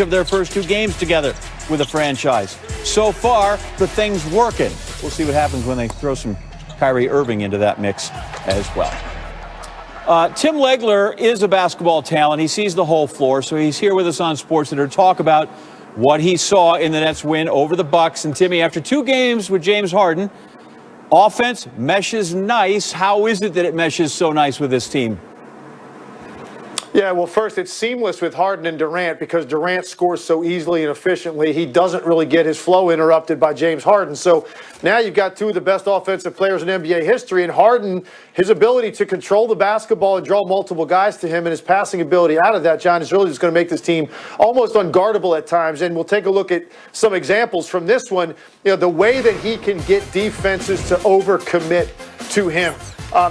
of their first 2 games together with a franchise. So far, the thing's working. We'll see what happens when they throw some Kyrie Irving into that mix as well. Tim Legler is a basketball talent. He sees the whole floor, so he's here with us on SportsCenter to talk about what he saw in the Nets win over the Bucks. And Timmy, after 2 games with James Harden, offense meshes nice. How is it that it meshes so nice with this team? Yeah, well, first, it's seamless with Harden and Durant because Durant scores so easily and efficiently. He doesn't really get his flow interrupted by James Harden. So now you've got 2 of the best offensive players in NBA history. And Harden, his ability to control the basketball and draw multiple guys to him and his passing ability out of that, John, is really just going to make this team almost unguardable at times. And we'll take a look at some examples from this one. You know, the way that he can get defenses to overcommit to him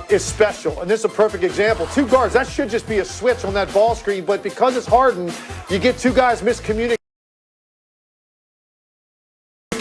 is special. And this is a perfect example. 2 guards, that should just be a switch on that ball screen, but because it's Harden, you get 2 guys miscommunicate.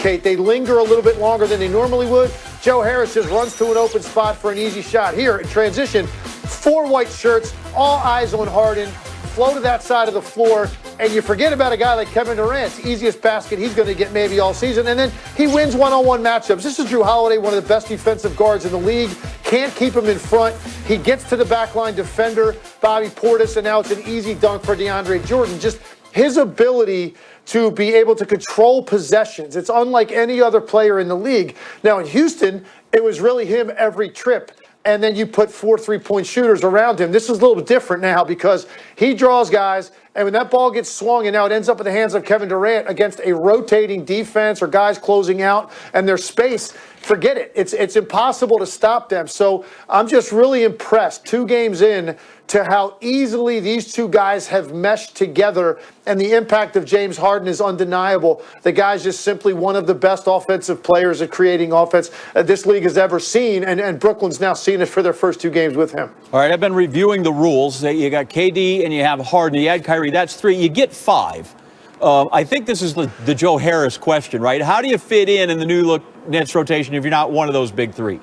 They linger a little bit longer than they normally would. Joe Harris just runs to an open spot for an easy shot. Here in transition, 4 white shirts, all eyes on Harden, flow to that side of the floor, and you forget about a guy like Kevin Durant. Easiest basket he's going to get maybe all season, and then he wins one-on-one matchups. This is Drew Holiday, one of the best defensive guards in the league. Can't keep him in front. He gets to the backline defender, Bobby Portis, and now it's an easy dunk for DeAndre Jordan. Just his ability to be able to control possessions. It's unlike any other player in the league. Now in Houston, it was really him every trip. And then you put 4 3-point shooters around him. This is a little bit different now because he draws guys, and when that ball gets swung and now it ends up in the hands of Kevin Durant against a rotating defense or guys closing out and their space, forget it. It's impossible to stop them. So I'm just really impressed 2 games in to how easily these 2 guys have meshed together, and the impact of James Harden is undeniable. The guy's just simply one of the best offensive players at creating offense this league has ever seen, and Brooklyn's now seen it for their first 2 games with him. All right, I've been reviewing the rules. You got KD and you have Harden. You add Kyrie, that's 3. You get 5. I think this is the Joe Harris question, right? How do you fit in the new look Nets rotation if you're not one of those big 3?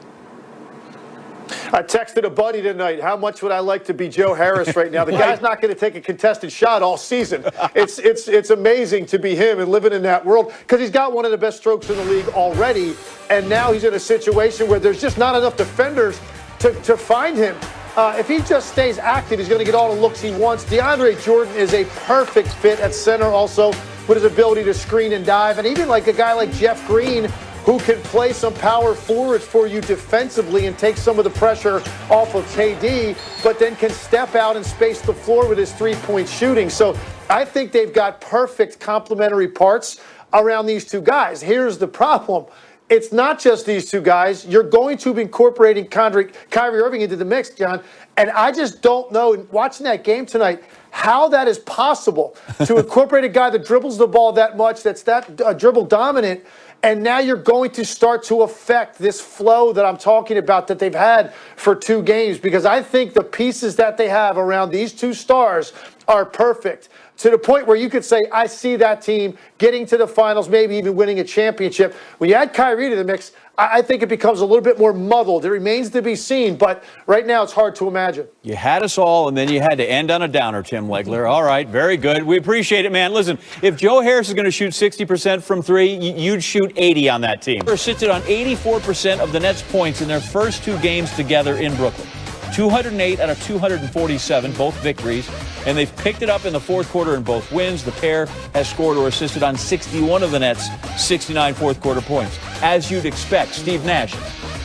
I texted a buddy tonight, how much would I like to be Joe Harris right now? The guy's not going to take a contested shot all season. It's amazing to be him and living in that world because he's got one of the best strokes in the league already, and now he's in a situation where there's just not enough defenders to find him. If he just stays active, he's going to get all the looks he wants. DeAndre Jordan is a perfect fit at center also with his ability to screen and dive, and even like a guy like Jeff Green, who can play some power forwards for you defensively and take some of the pressure off of KD, but then can step out and space the floor with his 3-point shooting. So I think they've got perfect complementary parts around these 2 guys. Here's the problem. It's not just these 2 guys. You're going to be incorporating Kyrie Irving into the mix, John, and I just don't know, watching that game tonight, how that is possible to incorporate a guy that dribbles the ball that much, that's that dribble dominant. And now you're going to start to affect this flow that I'm talking about that they've had for 2 games, because I think the pieces that they have around these 2 stars are perfect to the point where you could say, I see that team getting to the finals, maybe even winning a championship. When you add Kyrie to the mix, I think it becomes a little bit more muddled. It remains to be seen, but right now it's hard to imagine. You had us all, and then you had to end on a downer, Tim Legler. All right, very good. We appreciate it, man. Listen, if Joe Harris is going to shoot 60% from 3, you'd shoot 80 on that team. He sits on 84% of the Nets' points in their first 2 games together in Brooklyn. 208 out of 247, both victories, and they've picked it up in the 4th quarter in both wins. The pair has scored or assisted on 61 of the Nets' 69 fourth-quarter points. As you'd expect, Steve Nash,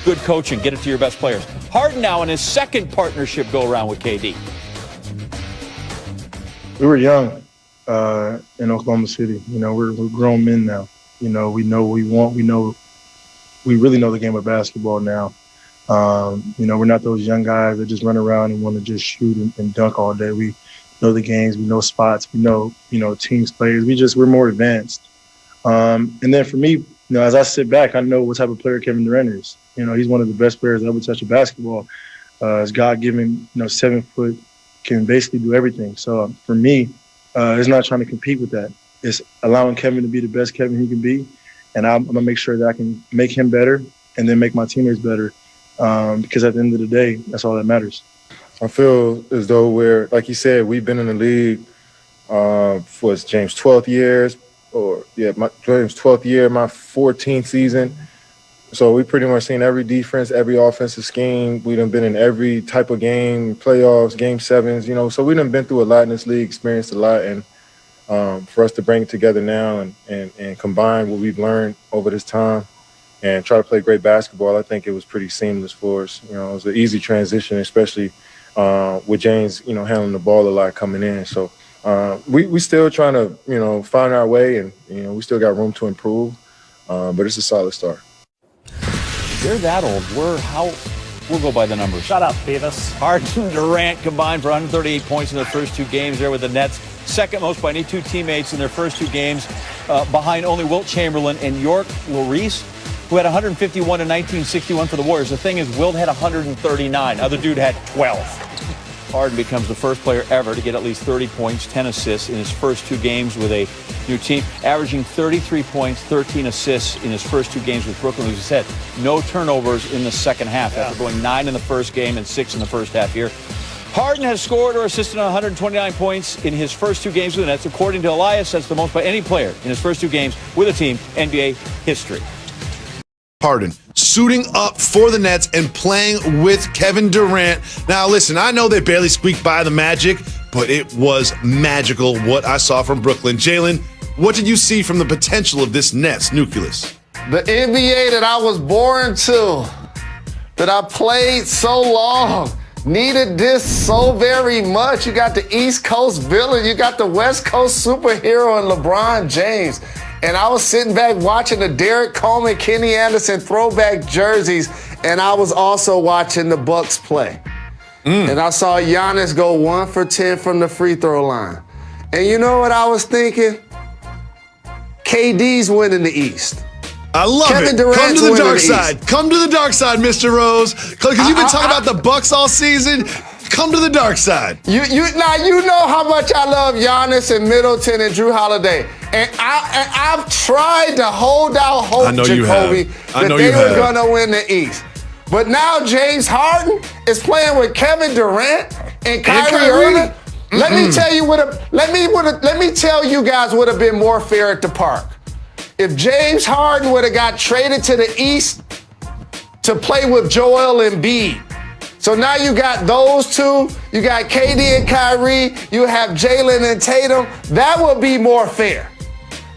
good coaching, get it to your best players. Harden now in his 2nd partnership go-around with KD. We were young in Oklahoma City. You know, we're grown men now. You know, we know what we want. We really know the game of basketball now. You know, we're not those young guys that just run around and want to just shoot and dunk all day. We know the games, we know spots, we know, teams players. We're more advanced. And then for me, as I sit back, I know what type of player Kevin Durant is. He's one of the best players that ever touched a basketball. His God-given, 7 foot, can basically do everything. So for me, it's not trying to compete with that. It's allowing Kevin to be the best Kevin he can be. And I'm going to make sure that I can make him better and then make my teammates better. Because at the end of the day, that's all that matters. I feel as though like you said, we've been in the league was James' 12th year, James' 12th year, my 14th season. So we pretty much seen every defense, every offensive scheme. We done been in every type of game, playoffs, game sevens, So we done been through a lot in this league, experienced a lot, and for us to bring it together now and combine what we've learned over this time and try to play great basketball, I think it was pretty seamless for us. It was an easy transition, especially with James, handling the ball a lot coming in. So we still trying to, find our way, and, we still got room to improve, but it's a solid start. They're that old. We'll go by the numbers. Shut up, Beavis. Harden and Durant combined for 138 points in their first 2 games there with the Nets. Second most by any 2 teammates in their first 2 games, behind only Wilt Chamberlain and York Lloris, who had 151 in 1961 for the Warriors. The thing is, Wilt had 139. Other dude had 12. Harden becomes the first player ever to get at least 30 points, 10 assists in his first 2 games with a new team, averaging 33 points, 13 assists in his first 2 games with Brooklyn. As you said, no turnovers in the second half after going 9 in the first game and 6 in the first half here. Harden has scored or assisted on 129 points in his first 2 games with the Nets. According to Elias, that's the most by any player in his first 2 games with a team, NBA history. Harden suiting up for the Nets and playing with Kevin Durant. Now, listen, I know they barely squeaked by the Magic, but it was magical what I saw from Brooklyn. Jalen, what did you see from the potential of this Nets nucleus? The NBA that I was born to, that I played so long, needed this so very much. You got the East Coast villain, you got the West Coast superhero in LeBron James. And I was sitting back watching the Derek Coleman, Kenny Anderson throwback jerseys, and I was also watching the Bucks play. And I saw Giannis go 1 for 10 from the free throw line. And you know what I was thinking? KD's winning the East. I love Kevin it. Durant's Come to the winning dark the side. East. Come to the dark side, Mr. Rose. Because you've been talking about the Bucks all season. Come to the dark side. You know how much I love Giannis and Middleton and Drew Holiday. And I've tried to hold out hope, Jacoby, that they were going to win the East. But now James Harden is playing with Kevin Durant and Kyrie Irving. Let me tell you guys would have been more fair at the park. If James Harden would have got traded to the East to play with Joel Embiid. So now you got those 2, you got KD and Kyrie, you have Jalen and Tatum. That would be more fair.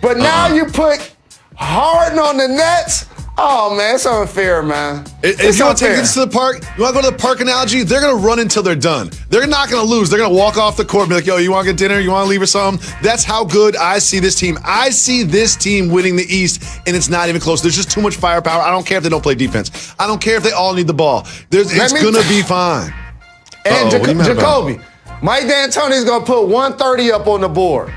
But now you put Harden on the Nets. Oh, man, it's unfair, man. If you want to take this to the park, you want to go to the park analogy, they're going to run until they're done. They're not going to lose. They're going to walk off the court and be like, yo, you want to get dinner? You want to leave or something? That's how good I see this team. I see this team winning the East, and it's not even close. There's just too much firepower. I don't care if they don't play defense. I don't care if they all need the ball. It's going to be fine. And Jacoby, Mike D'Antoni's going to put 130 up on the board,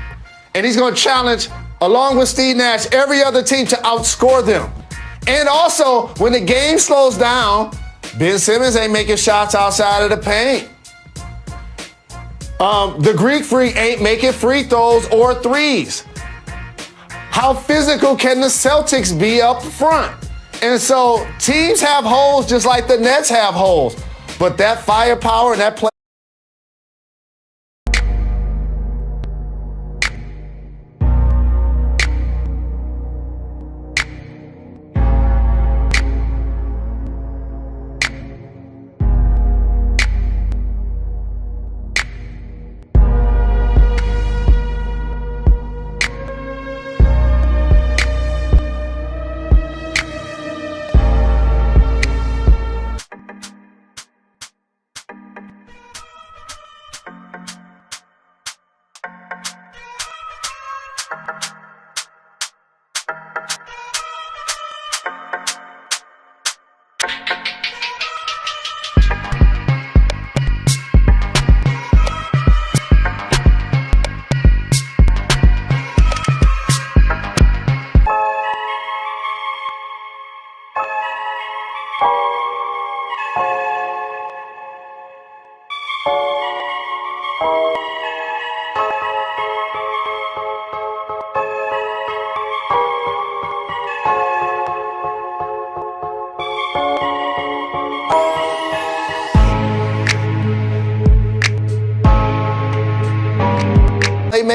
and he's going to challenge, along with Steve Nash, every other team to outscore them. And also, when the game slows down, Ben Simmons ain't making shots outside of the paint. The Greek Freak ain't making free throws or threes. How physical can the Celtics be up front? And so teams have holes just like the Nets have holes. But that firepower and that play.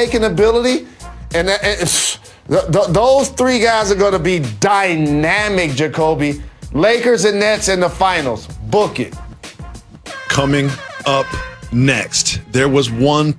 playmaking ability, and those three guys are going to be dynamic, Jacoby. Lakers and Nets in the finals. Book it. Coming up next, there was one